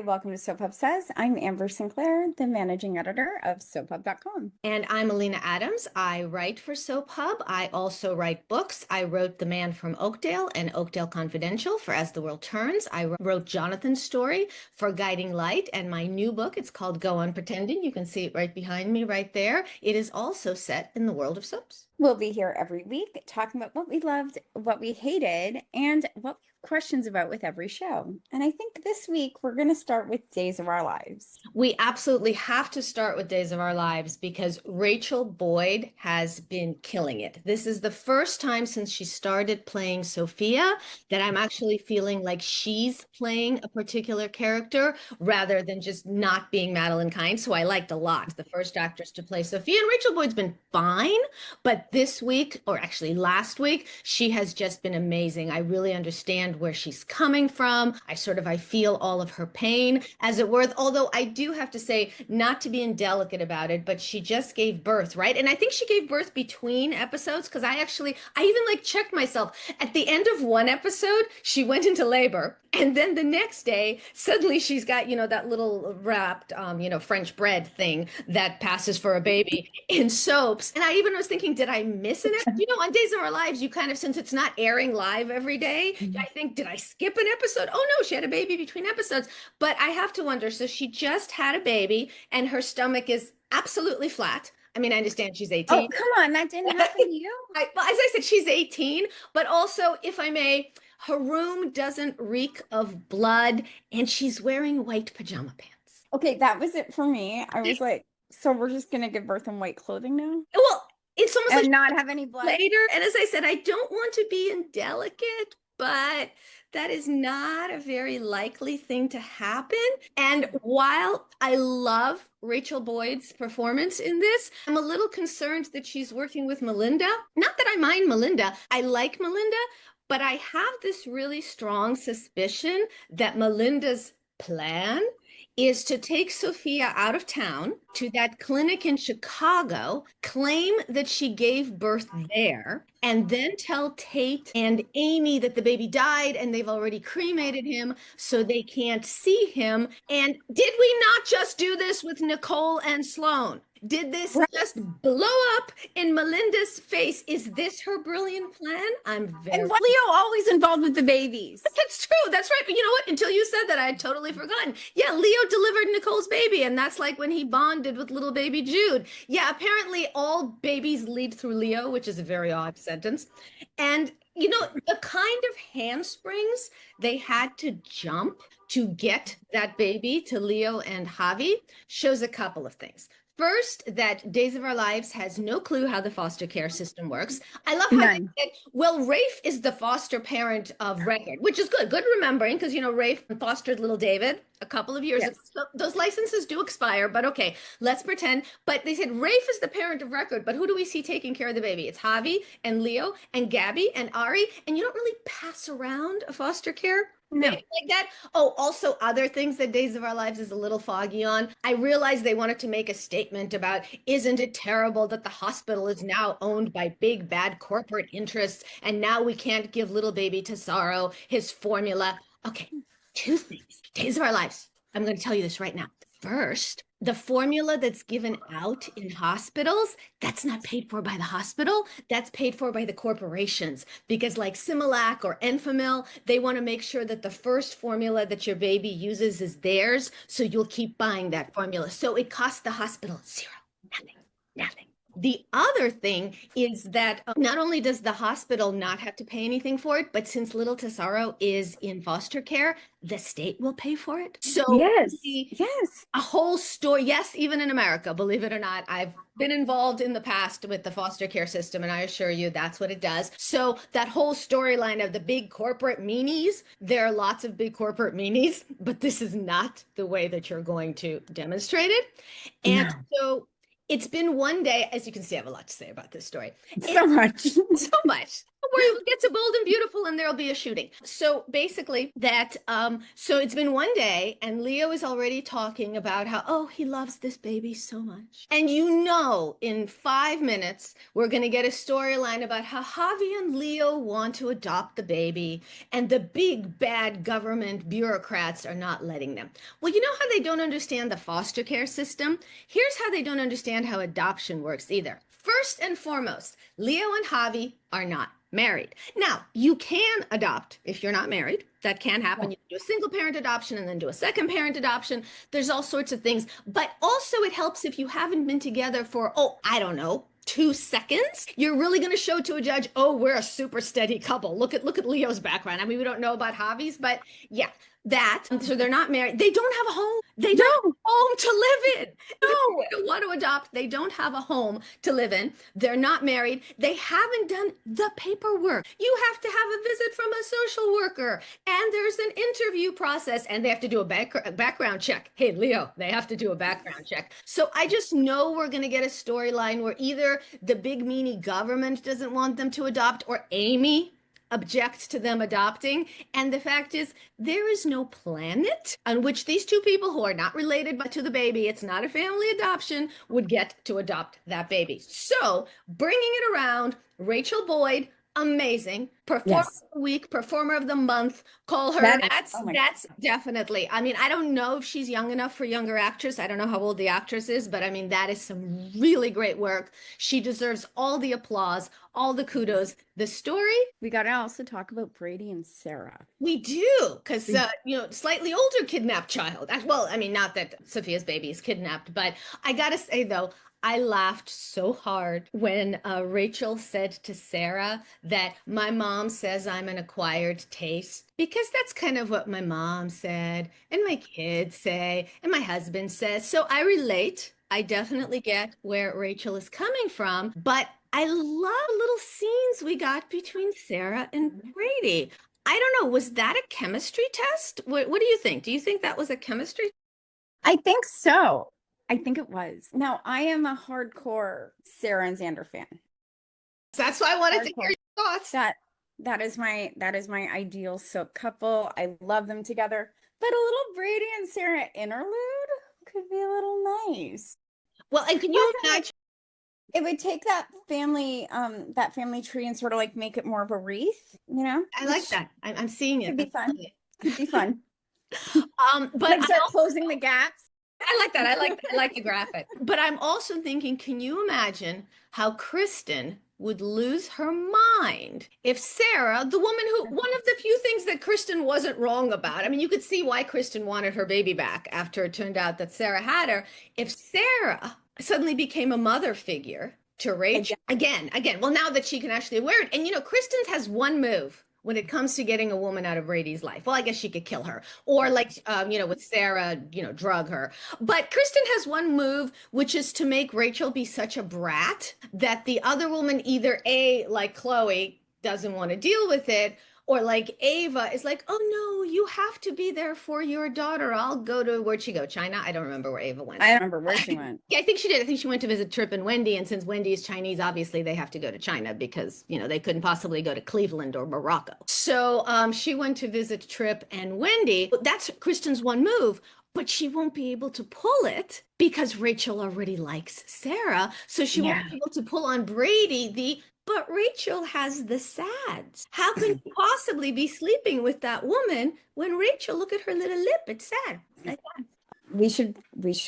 welcome to Soap Pub Says. I'm Amber Sinclair, the managing editor of SoapPub.com. And I'm Alina Adams. I write for Soap Hub. I also write books. I wrote The Man from Oakdale and Oakdale Confidential for As the World Turns. I wrote Jonathan's story for Guiding Light, and my new book, it's called Go On Pretending. You can see it right behind me right there. It is also set in the world of soaps. We'll be here every week talking about what we loved, what we hated, and what we have questions about with every show. And I think this week we're going to start with Days of Our Lives. We absolutely have to start with Days of Our Lives because Rachel Boyd has been killing it. This is the first time since she started playing Sophia that I'm actually feeling like she's playing a particular character rather than just not being Madeline Kind. So I liked a lot the first actress to play Sophia, and Rachel Boyd's been fine, but this week, or actually last week, she has just been amazing. I really understand where she's coming from. I feel all of her pain, as it were. Although I do have to say, not to be indelicate about it, but she just gave birth, right? And I think she gave birth between episodes because I even like checked myself. At the end of one episode, she went into labor. And then the next day, suddenly she's got, that little wrapped, French bread thing that passes for a baby in soaps. And I even was thinking, did I miss an episode? On Days of Our Lives, you kind of, since it's not airing live every day, I think, did I skip an episode? Oh no, she had a baby between episodes. But I have to wonder, so she just had a baby and her stomach is absolutely flat. I mean, I understand she's 18. Oh, come on, that didn't happen to you? Well, as I said, she's 18, but also, if I may, her room doesn't reek of blood, and she's wearing white pajama pants. Okay, that was it for me. I was like, so we're just going to give birth in white clothing now? Well, it's almost and like not have any blood later. And as I said, I don't want to be indelicate, but that is not a very likely thing to happen. And while I love Rachel Boyd's performance in this, I'm a little concerned that she's working with Melinda. Not that I mind Melinda. I like Melinda, but I have this really strong suspicion that Melinda's plan is to take Sophia out of town to that clinic in Chicago, claim that she gave birth there, and then tell Tate and Amy that the baby died and they've already cremated him so they can't see him. And did we not just do this with Nicole and Sloane? Did this just blow up in Melinda's face? Is this her brilliant plan? And Leo always involved with the babies. That's true. That's right. But you know what? Until you said that, I had totally forgotten. Yeah, Leo delivered Nicole's baby, and that's like when he bonded with little baby Jude. Yeah, apparently all babies lead through Leo, which is a very odd sentence. And the kind of handsprings they had to jump to get that baby to Leo and Javi shows a couple of things. First, that Days of Our Lives has no clue how the foster care system works. I love how they said, well, Rafe is the foster parent of record, which is good. Good remembering, because, Rafe fostered little David a couple of years ago. So those licenses do expire, but okay, let's pretend. But they said Rafe is the parent of record, but who do we see taking care of the baby? It's Javi and Leo and Gabby and Ari, and you don't really pass around a foster care like that. Oh, also other things that Days of Our Lives is a little foggy on. I realized they wanted to make a statement about, isn't it terrible that the hospital is now owned by big bad corporate interests and now we can't give little baby Tesoro his formula. Okay, two things. Days of Our Lives. I'm going to tell you this right now. First, the formula that's given out in hospitals, that's not paid for by the hospital. That's paid for by the corporations. Because like Similac or Enfamil, they want to make sure that the first formula that your baby uses is theirs. So you'll keep buying that formula. So it costs the hospital zero, nothing. The other thing is that not only does the hospital not have to pay anything for it, but since little Tesoro is in foster care, the state will pay for it. So yes, a whole story. Yes, even in America, believe it or not, I've been involved in the past with the foster care system, and I assure you that's what it does. So that whole storyline of the big corporate meanies, there are lots of big corporate meanies, but this is not the way that you're going to demonstrate it. And so it's been one day, as you can see, I have a lot to say about this story. So much. So much. Don't worry, we'll get to Bold and Beautiful and there'll be a shooting. So basically so it's been one day and Leo is already talking about how, oh, he loves this baby so much. And in 5 minutes, we're going to get a storyline about how Javi and Leo want to adopt the baby and the big bad government bureaucrats are not letting them. Well, you know how they don't understand the foster care system? Here's how they don't understand how adoption works either. First and foremost, Leo and Javi are not married. Now, you can adopt if you're not married. That can happen. Yeah. You can do a single parent adoption and then do a second parent adoption. There's all sorts of things. But also, it helps if you haven't been together for, oh, I don't know, 2 seconds. You're really going to show to a judge, oh, we're a super steady couple. Look at Leo's background. I mean, we don't know about Javi's, but yeah, that. So they're not married. They don't have a home. They don't have No, a home to live in. no. They don't want to adopt. They don't have a home to live in. They're not married. They haven't done the paperwork. You have to have a visit from a social worker, and there's an interview process, and they have to do a background check. Hey, Leo, they have to do a background check. So I just know we're going to get a storyline where either the big meanie government doesn't want them to adopt, or Amy objects to them adopting. And the fact is, there is no planet on which these two people who are not related but to the baby, it's not a family adoption, would get to adopt that baby. So bringing it around, Rachel Boyd, amazing. Performer Yes. of the week, performer of the month, call her. That is, That's oh my that's definitely. I mean, I don't know if she's young enough for younger actress. I don't know how old the actress is, but I mean, that is some really great work. She deserves all the applause, all the kudos. The story, we got to also talk about Brady and Sarah. we do, because slightly older kidnapped child. Well, I mean, not that Sophia's baby is kidnapped, but I gotta say though, I laughed so hard when Rachel said to Sarah that my mom says I'm an acquired taste, because that's kind of what my mom said, and my kids say, and my husband says. So I relate. I definitely get where Rachel is coming from, but I love the little scenes we got between Sarah and Brady. I don't know, was that a chemistry test? What do you think? Do you think that was a chemistry? I think so. I think it was. Now, I am a hardcore Sarah and Xander fan. That's why I wanted to hear Hardcore. your thoughts. That is my ideal soap couple. I love them together. But a little Brady and Sarah interlude could be a little nice. Well, and can you Plus, imagine? it would take that family tree and sort of like make it more of a wreath, I like that. I'm seeing it. Could be fun. Could be fun. But Like start closing the gaps. I like that. I like the graphic. But I'm also thinking, can you imagine how Kristen would lose her mind if Sarah, the woman who, one of the few things that Kristen wasn't wrong about, I mean, you could see why Kristen wanted her baby back after it turned out that Sarah had her. If Sarah suddenly became a mother figure to Rachel again, well, now that she can actually wear it, and Kristen has one move when it comes to getting a woman out of Brady's life. Well, I guess she could kill her, or like, with Sarah, drug her. But Kristen has one move, which is to make Rachel be such a brat that the other woman either like Chloe, doesn't want to deal with it, or like Ava is like, oh no, you have to be there for your daughter. I'll go to, where'd she go? China? I don't remember where Ava went. I don't remember where she went. Yeah, I think she did. I think she went to visit Trip and Wendy. And since Wendy is Chinese, obviously they have to go to China because, they couldn't possibly go to Cleveland or Morocco. So she went to visit Trip and Wendy. That's Kristen's one move, but she won't be able to pull it because Rachel already likes Sarah. So she won't be able to pull on Brady but Rachel has the sads. How can you possibly be sleeping with that woman when Rachel, look at her little lip, it's sad. Like that. We should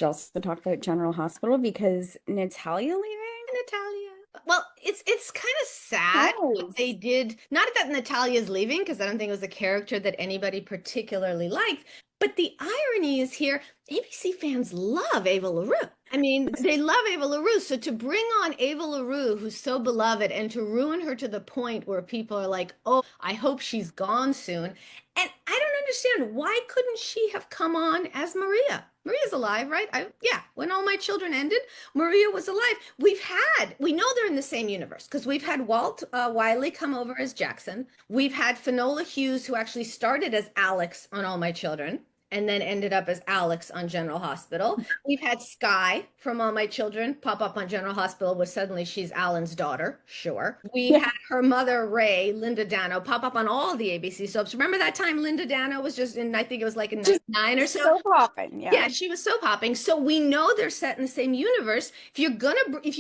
also talk about General Hospital because Natalia leaving. Natalia. Well, it's kind of sad what they did. Not that Natalia's leaving, because I don't think it was a character that anybody particularly liked. But the irony is here, ABC fans love Ava LaRue. I mean, they love Ava LaRue. So to bring on Ava LaRue, who's so beloved, and to ruin her to the point where people are like, oh, I hope she's gone soon. And I don't understand, why couldn't she have come on as Maria? Maria's alive, right? Yeah, when All My Children ended, Maria was alive. We know they're in the same universe because we've had Walt Wiley come over as Jackson. We've had Finola Hughes, who actually started as Alex on All My Children. and then ended up as Alex on General Hospital. We've had Sky from All My Children pop up on General Hospital, where suddenly she's Alan's daughter. Sure. We Yeah. had her mother, Ray, Linda Dano, pop up on all the ABC soaps. Remember that time Linda Dano was just in, I think it was like in Just 99 or so? so popping. Yeah. Yeah, she was soap hopping. So we know they're set in the same universe. If you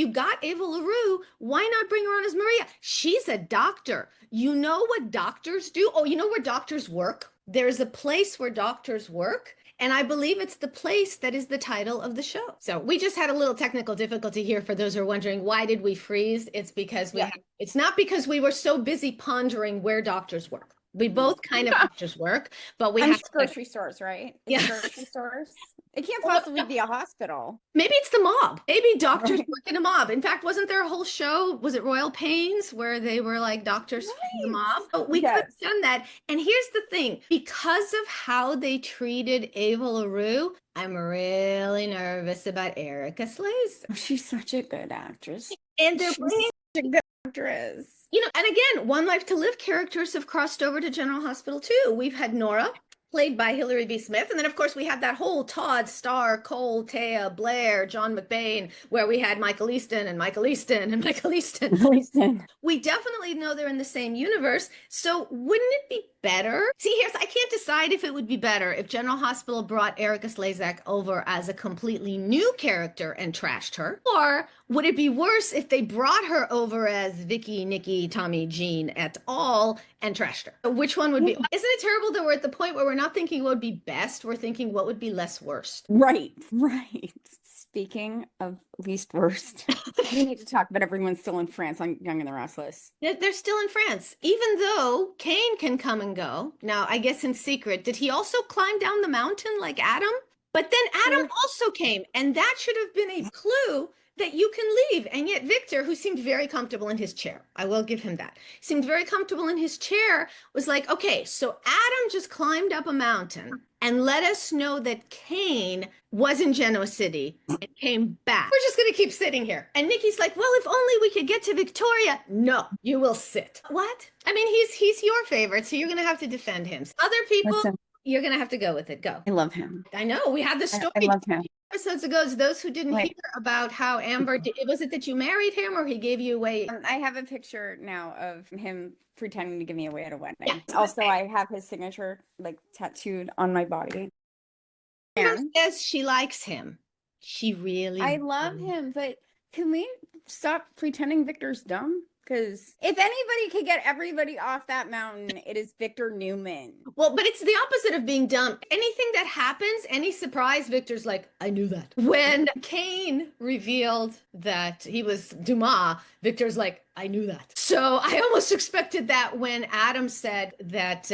got Ava LaRue, why not bring her on as Maria? She's a doctor. You know what doctors do? Oh, you know where doctors work? There's a place where doctors work. And I believe it's the place that is the title of the show. So we just had a little technical difficulty here for those who are wondering, why did we freeze? It's because Yeah. it's not because we were so busy pondering where doctors work. We both kind of doctors work, but we And have it's to, grocery stores, right? It's yeah. grocery stores. It can't Well, possibly be a hospital. maybe it's the mob. Maybe doctors Right. work in a mob. In fact, wasn't there a whole show? Was it Royal Pains where they were like doctors in the Right. mob? Oh, we could Yes. have done that. And here's the thing, because of how they treated Ava LaRue, I'm really nervous about Erica Slaze. Oh, she's such a good actress. And they're She's bringing, such a good actress. and again, One Life to Live characters have crossed over to General Hospital too. We've had Nora, played by Hilary B. Smith. And then, of course, we had that whole Todd, Starr, Cole, Taya, Blair, John McBain, where we had Michael Easton and Michael Easton and Michael Easton. Listen. We definitely know they're in the same universe. So wouldn't it be better? See, I can't decide if it would be better if General Hospital brought Erica Slezak over as a completely new character and trashed her, or would it be worse if they brought her over as Vicky, Nikki, Tommy, Jean et al. And trashed her? Which one would be? Isn't it terrible that we're at the point where we're not thinking what would be best? We're thinking what would be less worst. Right, right. Speaking of least worst, we need to talk about everyone's still in France on Young and the Restless. They're still in France, even though Cain can come and go. Now, I guess in secret, did he also climb down the mountain like Adam? But then Adam also came, and that should have been a clue that you can leave. And yet Victor, who seemed very comfortable in his chair, I will give him that, seemed very comfortable in his chair, was like, okay, so Adam just climbed up a mountain and let us know that Cain was in Genoa City and came back. We're just going to keep sitting here. And Nikki's like, well, if only we could get to Victoria. No, you will sit. What? I mean, he's your favorite, so you're going to have to defend him. Other people, Listen, you're going to have to go with it. Go. I love him. I know. We had the story I love him. episodes ago. Those who didn't Wait. hear about how Amber, was it that you married him or he gave you away? I have a picture now of him pretending to give me away at a wedding. Yeah. Also, I have his signature like tattooed on my body. Amber And says she likes him. She really I love him, but can we stop pretending Victor's dumb? Because if anybody could get everybody off that mountain, it is Victor Newman. Well, but it's the opposite of being dumb. Anything that happens, any surprise, Victor's like, I knew that. When Cain revealed that he was Dumas, Victor's like, I knew that. So I almost expected that when Adam said that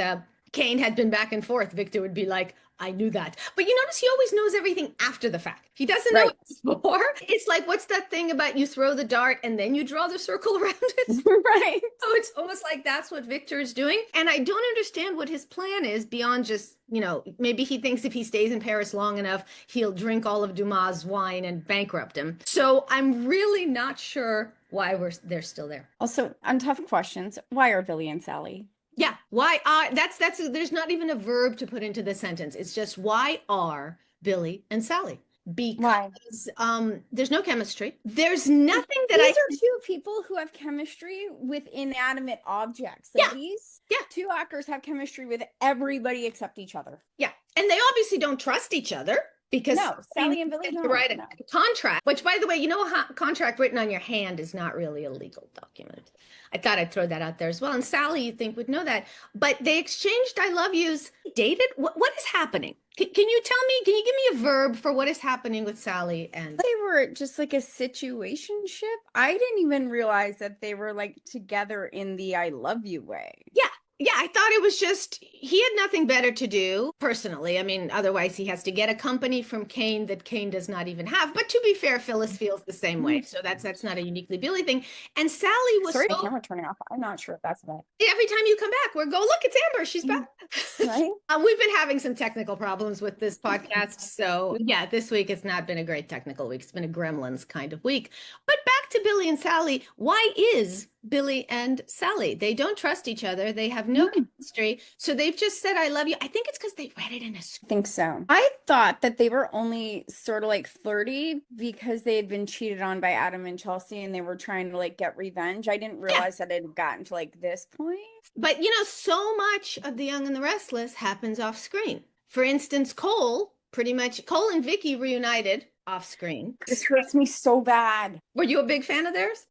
Cain had been back and forth, Victor would be like, I knew that. But you notice he always knows everything after the fact. He doesn't know it before. It's like, what's that thing about you throw the dart and then you draw the circle around it? Right. So it's almost like that's what Victor is doing. And I don't understand what his plan is beyond just, maybe he thinks if he stays in Paris long enough, he'll drink all of Dumas' wine and bankrupt him. So I'm really not sure why they're still there. Also, on Tough Questions, why are Billy and Sally? Yeah, why are there's not even a verb to put into the sentence. It's just why are Billy and Sally? Because there's no chemistry. There's nothing that These are two people who have chemistry with inanimate objects. So these two actors have chemistry with everybody except each other. Yeah, and they obviously don't trust each other. Because Sally and Billy don't write a contract, which, by the way, a contract written on your hand is not really a legal document. I thought I'd throw that out there as well. And Sally, you think, would know that. But they exchanged I love yous, dated. What is happening? Can you tell me, can you give me a verb for what is happening with Sally and... They were just like a situationship. I didn't even realize that they were like together in the I love you way. Yeah, I thought it was just, he had nothing better to do, personally. I mean, otherwise he has to get a company from Cain that Cain does not even have. But to be fair, Phyllis feels the same way. So that's not a uniquely Billy thing. And Sally was Sorry, the camera turning off. I'm not sure if that's about. Every time you come back, we're look, it's Amber. She's back. Right? We've been having some technical problems with this podcast. So yeah, this week it's not been a great technical week. It's been a Gremlins kind of week. But back to Billy and Sally. Why is Billy and Sally? They don't trust each other. They have no No. chemistry. So they've just said, I love you. I think it's because they read it in a I think so. I thought that they were only sort of like flirty because they had been cheated on by Adam and Chelsea and they were trying to like get revenge. I didn't Yeah. realize that it had gotten to like this point. But so much of The Young and the Restless happens off screen. For instance, Cole and Vicky reunited off screen. This hurts me so bad. Were you a big fan of theirs?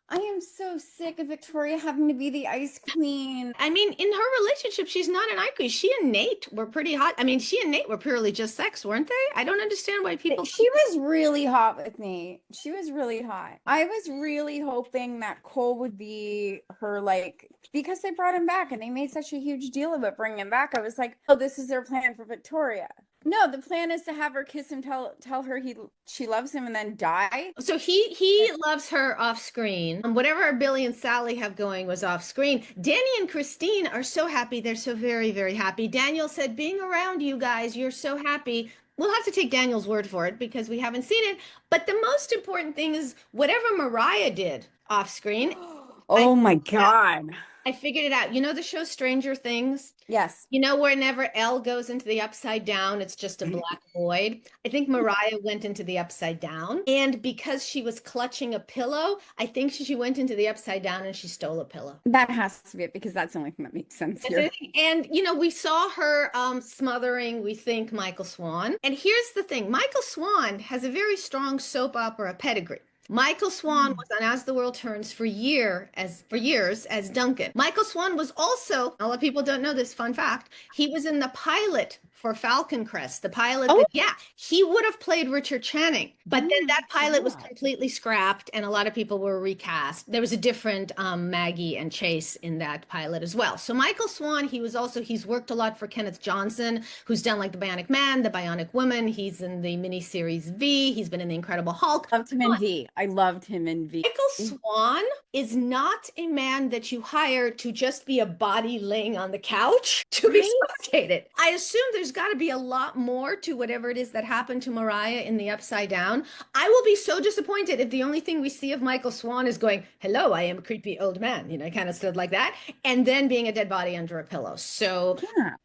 I am so sick of Victoria having to be the ice queen. I mean, in her relationship, she's not an icon. She and Nate were pretty hot. I mean, she and Nate were purely just sex, weren't they? I don't understand why people. She was really hot with me. She was really hot. I was really hoping that Cole would be her, like, because they brought him back and they made such a huge deal of it bringing him back. I was like, oh, this is their plan for Victoria. No, the plan is to have her kiss him, tell her she loves him, and then die. So he loves her off screen. Whatever Billy and Sally have going was off screen. Danny and Christine are so happy. They're so very, very happy. Daniel said, being around you guys, you're so happy. We'll have to take Daniel's word for it because we haven't seen it. But the most important thing is whatever Mariah did off screen. Oh my God. I figured it out. You know the show Stranger Things? Yes. You know, whenever Elle goes into the upside down, it's just a black void. I think Mariah went into the upside down. And because she was clutching a pillow, I think she went into the upside down and she stole a pillow. That has to be it because that's the only thing that makes sense here. And, we saw her smothering, we think, Michael Swan. And here's the thing. Michael Swan has a very strong soap opera pedigree. Michael Swan was on As the World Turns for years as Duncan. Michael Swan was also, a lot of people don't know this fun fact, he was in the pilot for Falcon Crest, the pilot. He would have played Richard Channing, but then that pilot was completely scrapped and a lot of people were recast. There was a different Maggie and Chase in that pilot as well. So Michael Swan, he's worked a lot for Kenneth Johnson, who's done like The Bionic Man, The Bionic Woman. He's in the miniseries V. He's been in The Incredible Hulk. Loved him in V. I loved him in V. Michael Swan is not a man that you hire to just be a body laying on the couch to be suffocated. I assume there's got to be a lot more to whatever it is that happened to Mariah in the Upside Down. I will be so disappointed if the only thing we see of Michael Swan is going, hello, I am a creepy old man, kind of stood like that, and then being a dead body under a pillow. So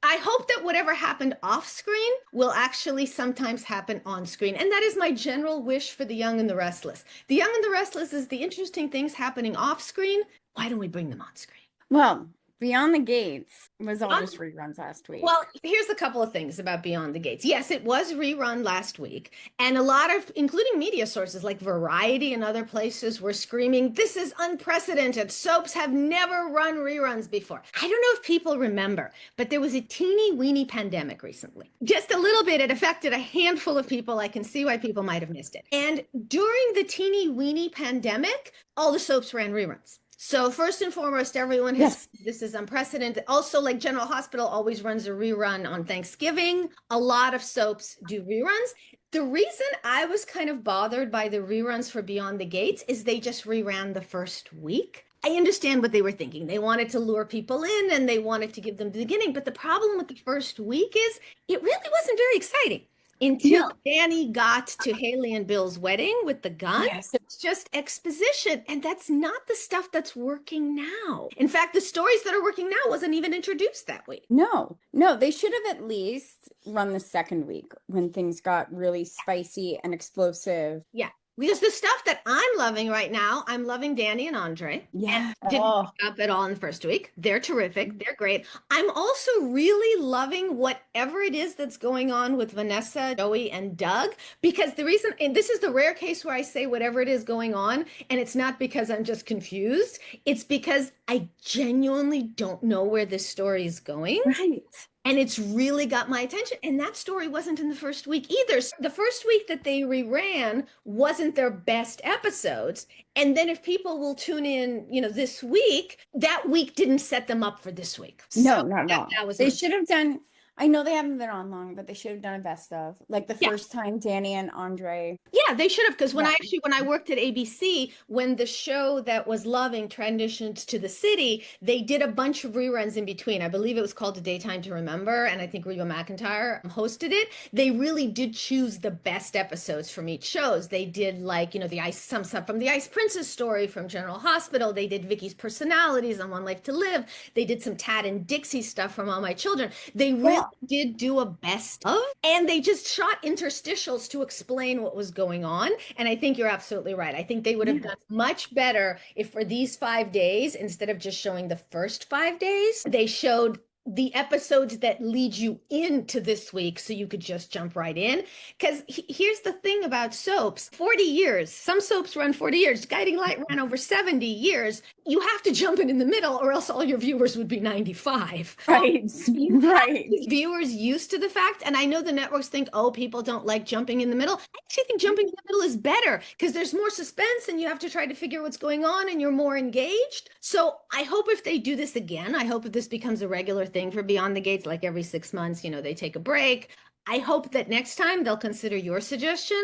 I hope that whatever happened off screen will actually sometimes happen on screen. And that is my general wish for The Young and the Restless. The Young and the Restless is the interesting things happening off screen. Why don't we bring them on screen? Well, Beyond the Gates was all just reruns last week. Well, here's a couple of things about Beyond the Gates. Yes, it was rerun last week. And a lot of, including media sources like Variety and other places, were screaming, this is unprecedented. Soaps have never run reruns before. I don't know if people remember, but there was a teeny weeny pandemic recently. Just a little bit. It affected a handful of people. I can see why people might have missed it. And during the teeny weeny pandemic, all the soaps ran reruns. So first and foremost, everyone this is unprecedented. Also, like General Hospital always runs a rerun on Thanksgiving. A lot of soaps do reruns. The reason I was kind of bothered by the reruns for Beyond the Gates is they just reran the first week. I understand what they were thinking. They wanted to lure people in and they wanted to give them the beginning. But the problem with the first week is it really wasn't very exciting. Until Danny got to Haley and Bill's wedding with the gun. Yes. It's just exposition. And that's not the stuff that's working now. In fact, the stories that are working now wasn't even introduced that week. No, they should have at least run the second week when things got really spicy and explosive. Yeah. Because the stuff that I'm loving right now, I'm loving Danny and Andre. Yeah. And didn't pick up at all in the first week. They're terrific. They're great. I'm also really loving whatever it is that's going on with Vanessa, Joey, and Doug. Because the reason, and this is the rare case where I say whatever it is going on, and it's not because I'm just confused. It's because I genuinely don't know where this story is going. Right. And it's really got my attention. And that story wasn't in the first week either. So the first week that they reran wasn't their best episodes. And then if people will tune in, this week, that week didn't set them up for this week. No, not at all. They should have done, I know they haven't been on long, but they should have done a best of. Like the Yeah. first time Danny and Andre. Yeah, they should have, because Yeah. when I worked at ABC, when the show that was Loving transitioned to the city, they did a bunch of reruns in between. I believe it was called A Daytime to Remember, and I think Reba McEntire hosted it. They really did choose the best episodes from each shows. They did, like, the Ice, some stuff from the Ice Princess story from General Hospital. They did Vicky's personalities on One Life to Live. They did some Tad and Dixie stuff from All My Children. They really Yeah. did do a best of, and they just shot interstitials to explain what was going on. And I think you're absolutely right. I think they would have Yeah. done much better if for these 5 days, instead of just showing the first 5 days, they showed the episodes that lead you into this week so you could just jump right in. Because here's the thing about soaps: 40 years. Some soaps run 40 years. Guiding Light ran over 70 years. You have to jump in the middle, or else all your viewers would be 95. Right. You have Right. to get viewers used to the fact, and I know the networks think, oh, people don't like jumping in the middle. I actually think jumping in the middle is better because there's more suspense and you have to try to figure what's going on and you're more engaged. So I hope if they do this again, I hope if this becomes a regular thing for Beyond the Gates, like every 6 months, they take a break. I hope that next time they'll consider your suggestion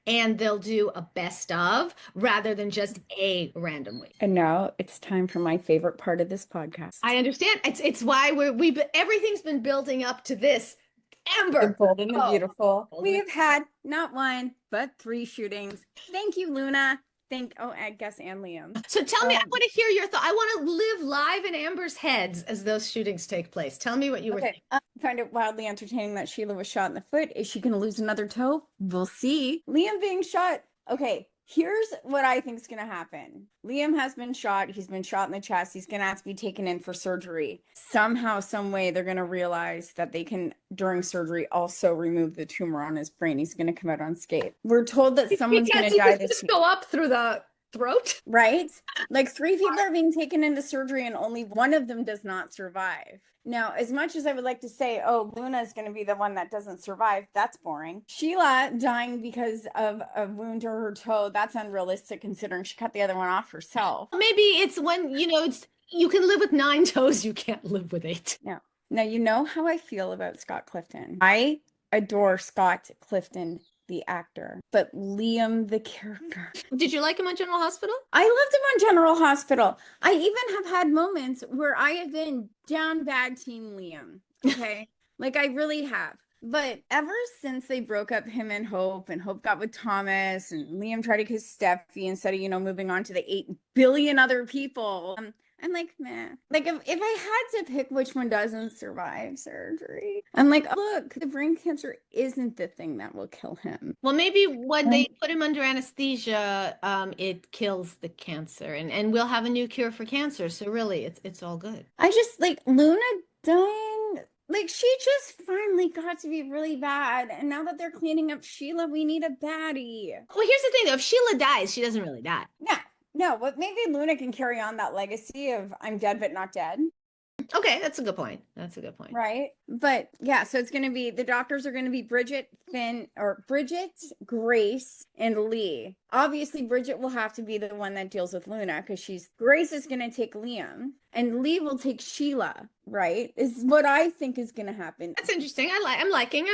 and they'll do a best of rather than just a random week. And now it's time for my favorite part of this podcast. I understand. It's why everything's been building up to this. The Amber. bold and the Oh. beautiful. Bold We and- have had not one, but 3 shootings. Thank you, Luna. I guess, and Liam. So tell me, I want to hear your thought. I want to live live in Amber's heads as those shootings take place. Tell me what you were thinking. I find it wildly entertaining that Sheila was shot in the foot. Is she going to lose another toe? We'll see. Liam being shot. Okay, here's what I think is going to happen. Liam has been shot. He's been shot in the chest. He's going to have to be taken in for surgery. Somehow, some way, they're going to realize that they can, during surgery, also remove the tumor on his brain. He's going to come out unscathed. We're told that someone's going to die this Just go up through the throat. Right? Like 3 people are being taken into surgery and only one of them does not survive. Now, as much as I would like to say, oh, Luna is going to be the one that doesn't survive, that's boring. Sheila dying because of a wound to her toe, that's unrealistic considering she cut the other one off herself. Maybe it's when, you can live with 9 toes, you can't live with 8. Now, you know how I feel about Scott Clifton. I adore Scott Clifton, the actor, but Liam, the character. Did you like him on General Hospital? I loved him on General Hospital. I even have had moments where I have been down bad team Liam. Okay. Like I really have. But ever since they broke up, him and Hope got with Thomas, and Liam tried to kiss Steffi instead of, moving on to the 8 billion other people. I'm like, meh. Like, if I had to pick which one doesn't survive surgery, I'm like, oh, look, the brain cancer isn't the thing that will kill him. Well, maybe when they put him under anesthesia, it kills the cancer, and we'll have a new cure for cancer. So really, it's all good. I just, like, Luna dying, like, she just finally got to be really bad. And now that they're cleaning up Sheila, we need a baddie. Well, here's the thing, though. If Sheila dies, she doesn't really die. No, but maybe Luna can carry on that legacy of I'm dead but not dead. Okay, that's a good point. Right? But yeah, so it's going to be, the doctors are going to be Bridget, Grace, and Lee. Obviously, Bridget will have to be the one that deals with Luna because Grace is going to take Liam and Lee will take Sheila, right? Is what I think is going to happen. That's interesting. I'm liking.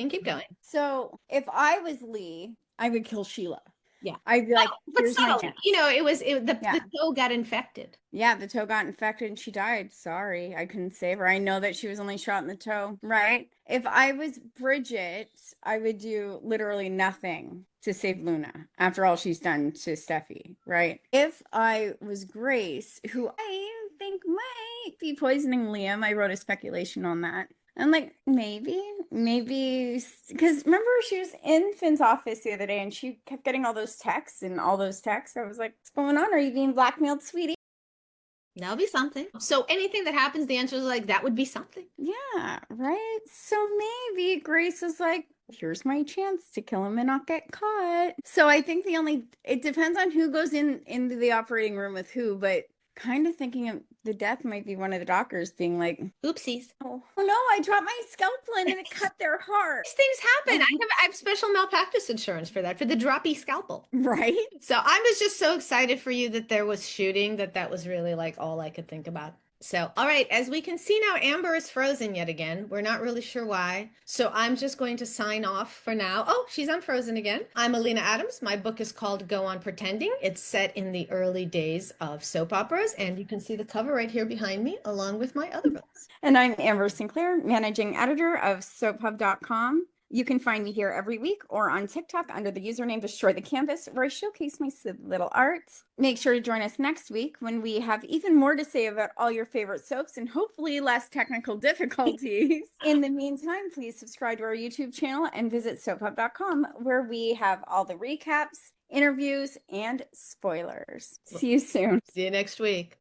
Keep going. So if I was Lee, I would kill Sheila. Yeah. I'd be like, but here's my subtle. chance. The toe got infected. Yeah, the toe got infected and she died. Sorry, I couldn't save her. I know that she was only shot in the toe, right? If I was Bridget, I would do literally nothing to save Luna after all she's done to Steffi, right? If I was Grace, who I think might be poisoning Liam, I wrote a speculation on that. I'm like, maybe, because remember she was in Finn's office the other day and she kept getting all those texts. I was like, what's going on? Are you being blackmailed, sweetie? That'll be something. So anything that happens, the answer is like, that would be something. Yeah, right? So maybe Grace is like, here's my chance to kill him and not get caught. So I think it depends on who goes into the operating room with who, but kind of thinking of the death might be one of the doctors being like, oopsies. Oh no, I dropped my scalpel in and it cut their heart. These things happen. I have special malpractice insurance for that, for the droppy scalpel. Right? So I was just so excited for you that there was shooting, that was really like all I could think about. So, all right, as we can see now, Amber is frozen yet again. We're not really sure why. So I'm just going to sign off for now. Oh, she's unfrozen again. I'm Alina Adams. My book is called Go On Pretending. It's set in the early days of soap operas, and you can see the cover right here behind me, along with my other books. And I'm Amber Sinclair, managing editor of soaphub.com. You can find me here every week or on TikTok under the username Destroy the Canvas, where I showcase my little art. Make sure to join us next week when we have even more to say about all your favorite soaps and hopefully less technical difficulties. In the meantime, please subscribe to our YouTube channel and visit soaphub.com, where we have all the recaps, interviews, and spoilers. See you soon. See you next week.